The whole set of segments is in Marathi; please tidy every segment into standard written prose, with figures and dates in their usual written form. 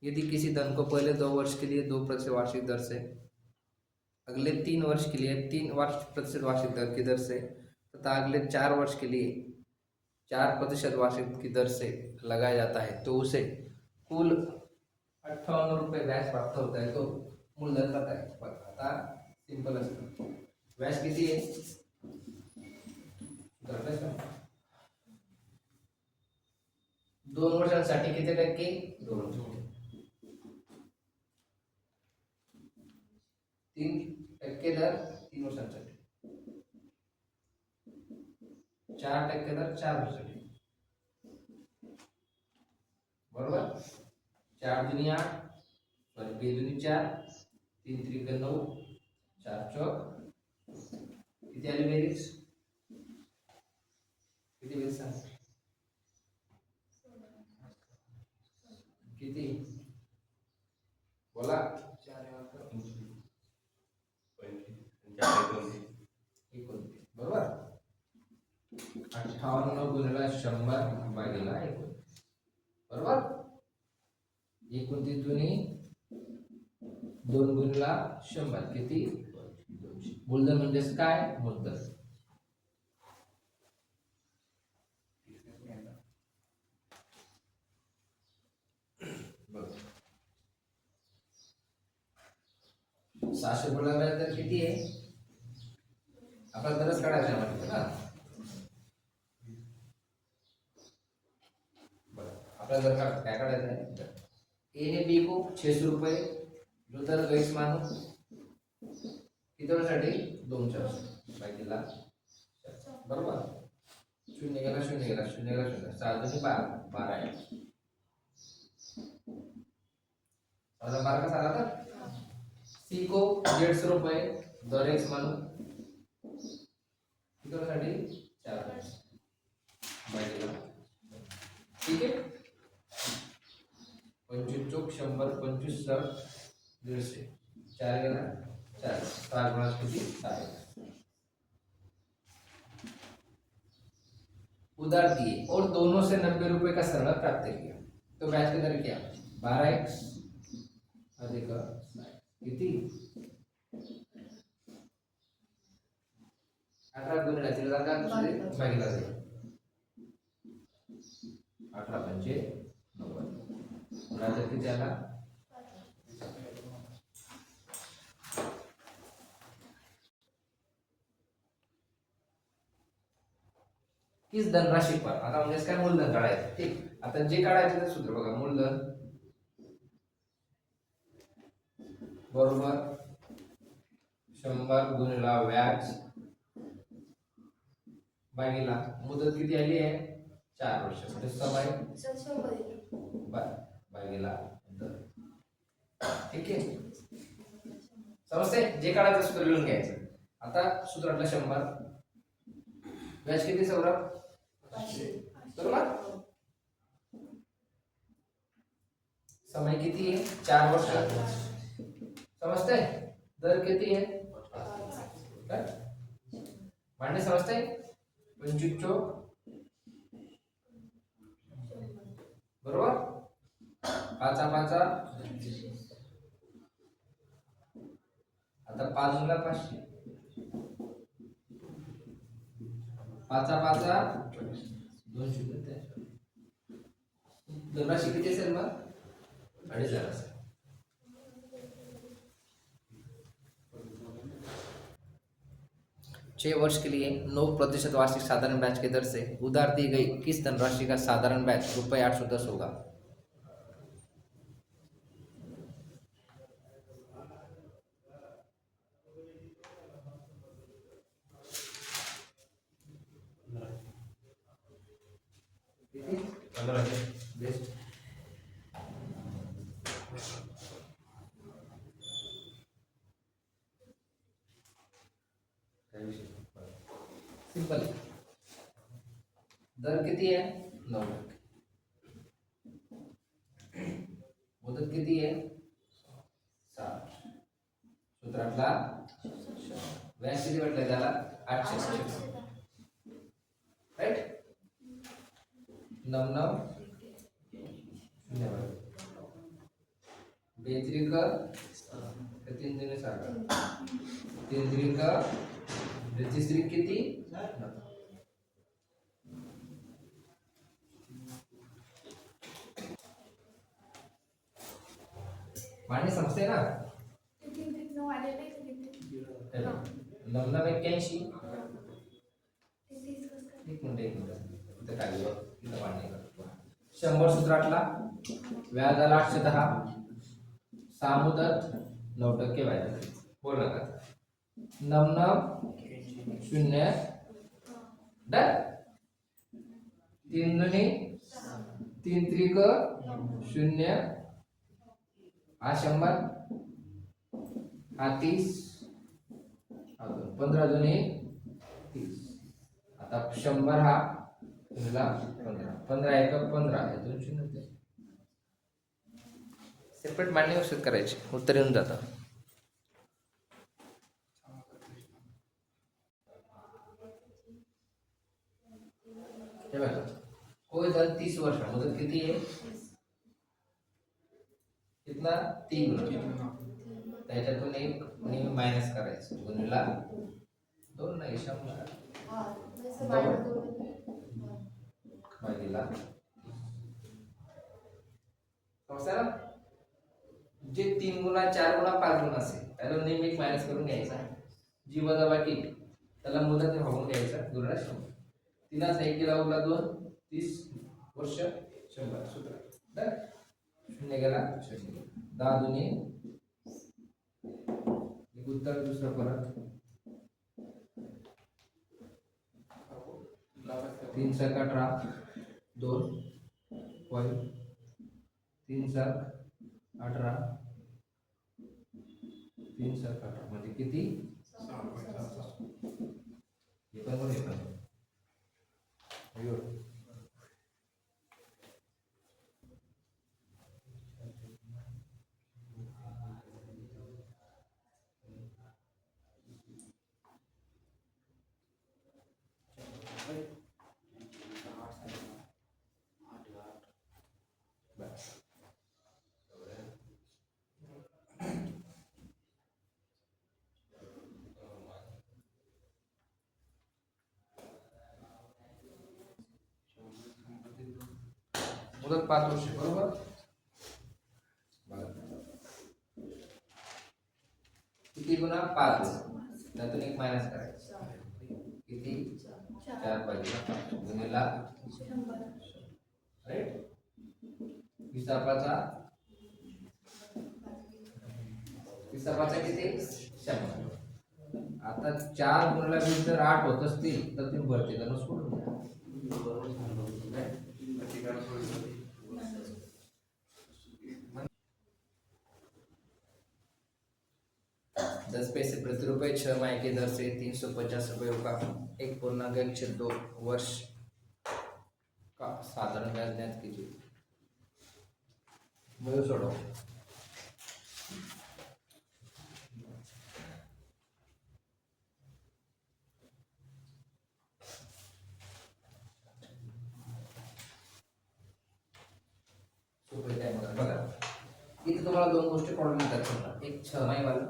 यदि किसी धन को पहले 2 वर्ष के लिए 2% वार्षिक दर से, अगले 3 वर्ष के लिए 3% वार्षिक दर की दर से तथा अगले 4 वर्ष के लिए 4% वार्षिक की दर से लगाया जाता है, तो उसे कुल 58 रुपये व्याज प्राप्त होता है। तो मूलधन पता है, आता सिंपल असतं. व्याज किती आहे? 2 वर्षांसाठी किती टक्के? 2%. 3% दर 3 वर्षांसाठी, 4% दर 4 वर्षांसाठी. बरोबर. 4 दुनी 8, सॉरी 2 दुनी 4, 3 त्रिक 9, 4 चौक किती आली बेरीज? किती बेरीज सांग? किती बोला? 29. बरोबर. 58 गुणिले 100 भागिले 29. बरोबर. 29 दुनी 2 गुणिले 100 किती? 200. मूलधन म्हणजेच काय? मूलधन. बघ 600 गुणिले तर किती आहे? आपल्याला दरच काढायचं आहे म्हणजे ना. बरं, आपल्याला दर काय काढायचं आहे? ए ने बी को 600 रुपये जो दर गैस मानो किती वर्षासाठी? 2 वर्ष भागिले 4. बरोबर. 0 गेला 0 गेला 0 गेला 0, 7 दुनी 12, 12 आहे. 12 का सारा था. सी को 150 रुपये दर एक्स मानो किती वर्षासाठी? 4 वर्ष भागिले. ठीक आहे. 25 चौक 100, 25 सर 150, 4 गेला 4, 7 गुणा किती? 6. उधार दिए और दोनों से 90 रुपए का सरल प्राप्त किया, तो ब्याज की दर क्या? 12x अधिक 60 किती? 18 गुणिले 3000 का भागिले 18 पंचे 90. व्याज किती आला? किस धनराशी पर, आता म्हणजे काय? मूलधन काढायचं. ठीक. आता जे काढायचं ते सूत्र बघा. मूलधन बरोबर 100 गुणिले व्याज भागिले मुदत किती आली आहे? 4 वर्ष म्हणजे समय भागिले दर. ठीक आहे. समजते? जे काढायचं सूत्र लिहून घ्यायचं. आता सूत्रातलं 100 व्याज किती सौरभ? 500. बरोबर. समय किती आहे? 4 वर्ष. समजते? दर किती आहे? मांडे समजते? 25 चौक बरोबर. 5 5 आता 5 गुणिले 500, 5 5 200. धनराशी किती असेल मग? 2,500 असेल. छह वर्ष के लिए 9% वार्षिक साधारण ब्याज की दर से उधार दी गई किस धनराशि का साधारण ब्याज ₹810 होगा? बेस्ट. सिंपल. दर किती आहे? 9%. मुदत किती आहे? 7. सूत्रातला व्याज किती म्हटलं त्याला? 800. राईट. 9 9 0. बेत्रिक 3×6 3×3 तिसरी किती मांडणी समजते ना 3×9 आलेलं आहे का? 81 ते 30 कसं काय? एक मिनिट इथं काय इथं मांडणी करतो 100 सूत्रातला व्याज आला 810 सहा मुदत 9% व्याज बोल नका 99 डन 3 दुनी 3 त्रिक 0 हा 100 हा 30 15 दुनी 30 आता 100 हा तुला 15 एक 15 यातून 0 सेपरेट मांडणी घोषित करायची उत्तर येऊन जातं हे बघा कोई दर 30 वर्ष मुदत किती आहे कितना 3 त्याच्यातून एक मायनस करायचं गुणिला 2 नाही 100 भागीला समजलं ना जे 3 गुणा 4 गुणा 5 गुणा असेल त्याला नेहमी एक मायनस करून घ्यायचा जी वजाबाकी त्याला मुदत भागून घ्यायचा गुणिला 100 तिलाच 1 केला उरला 2 30 वर्ष 100 सूत्र तर 0 गेला 0 10 दुनी उत्तर दुसरं परत 3 7 18 2 पॉईंट 3 7 18 3 7 18 म्हणजे किती 6.6 हे पण बरोबर आहे मुदत 5 वर्ष बरोबर किती गुणा 5 त्यातून एक मायनस करायचं किती 4 पाहिजे गुणिला 100 राईट हिसाबाचा किती 100 आता 4 गुणिला 20 जर 8 होत असतील तर तुम्ही भरती करून सोडून द्या 10 पैसे प्रति रुपये 6 माह के दर से 350 रुपयों का 1.12 वर्ष का साधारण ब्याज ज्ञात कीजिए मैं छोड़ो बघा इथे तुम्हाला दोन गोष्टी प्रॉब्लेम येतात समजा एक 6 माही वाला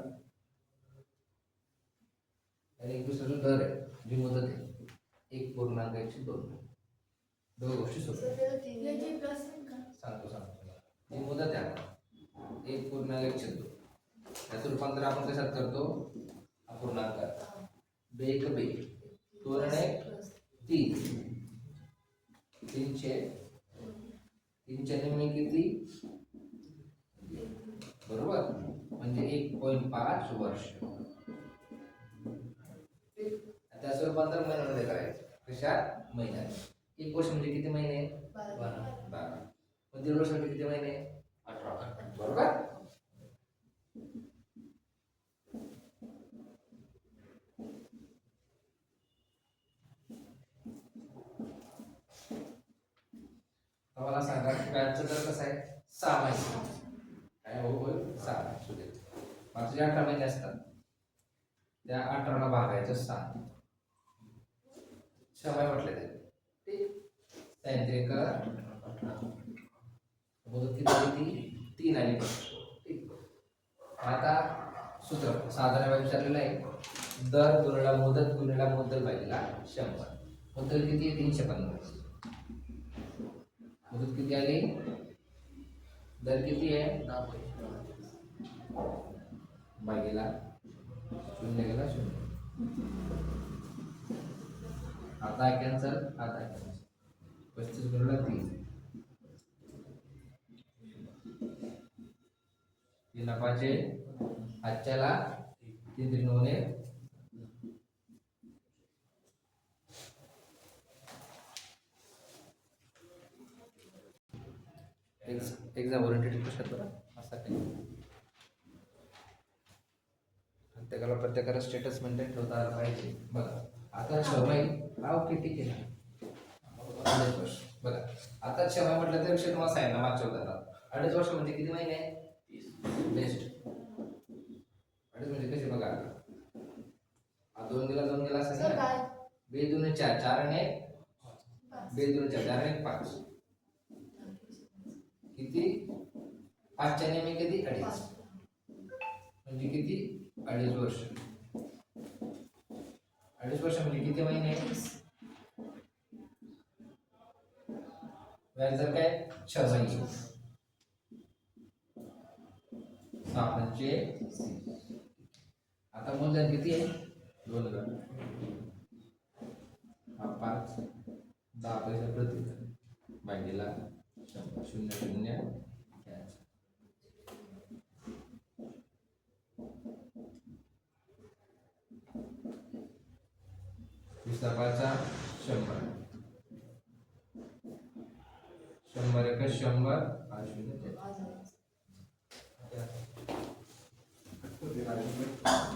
आणि एक दुसरा दर आहे जी मुदत आहे 1.12 दोन गोष्टी सोडल्या सांगतो जी मुदत आहे आता 1.12 त्याचं रूपांतर आपण कशात करतो अपूर्णांकात बे एक बे 2 आणि 3 3च्या नेहमी किती बरोबर म्हणजे 1.5 वर्ष त्याचं रूपांतर महिन्यामध्ये करायचं कशात महिन्यात 1 वर्ष म्हणजे किती महिने 12 मग 1.5 वर्ष म्हणजे किती महिने 18 बरोबर मला सांगा व्याजचा दर कसा आहे 6 महिने काय हो 6 असू दे मागचे 18 महिने असतात त्या 18 ला भागायचं 6 समय म्हटले ते ठीक मुदत किती 3 आणि 5 सूत्र साधारण व्याज विचारलेलं आहे. दर गुणिला मुद्दल भागिला 100. मुद्दल किती आहे? 350. मुदत किती आली? दर किती आहे? 10 भागिला 0 गेला 0. आता कॅन्सल, आता कॅन्सल. 35 गुणिला 3. 3 5 आजच्याला 3 3 9 एक्झाम ओरिएंटेड क्वेश्चन बरं असा काही प्रत्येकाला स्टेटस मेंटेन ठेवता आला पाहिजे. बघा आता क्षमय भाव किती केला? 2.5 वर्ष. बघा आता क्षमय म्हटलं तर विषय तुम्हाला सांगितलं मागच्या उदाहरणात 2.5 वर्ष म्हणजे किती महिने? 30. बेस्ट. 2.5 म्हणजे कसे बघा, 2 गेला असं सर ना. काय 2 2 4 4 आणि 2 2 4 4 आणि 5 किती? 5 च्या नेहमी किती? 2.5 म्हणजे किती? 2.5 वर्ष. 2.5 वर्ष म्हणजे किती महिने? व्याज दर काय? 6 महिने. 6 पंचे 30. आता मूलधन किती आहे? 2,000. हा 5 10 पैसे प्रति भागिला 100 0 0 5 100 100 1 100 0 0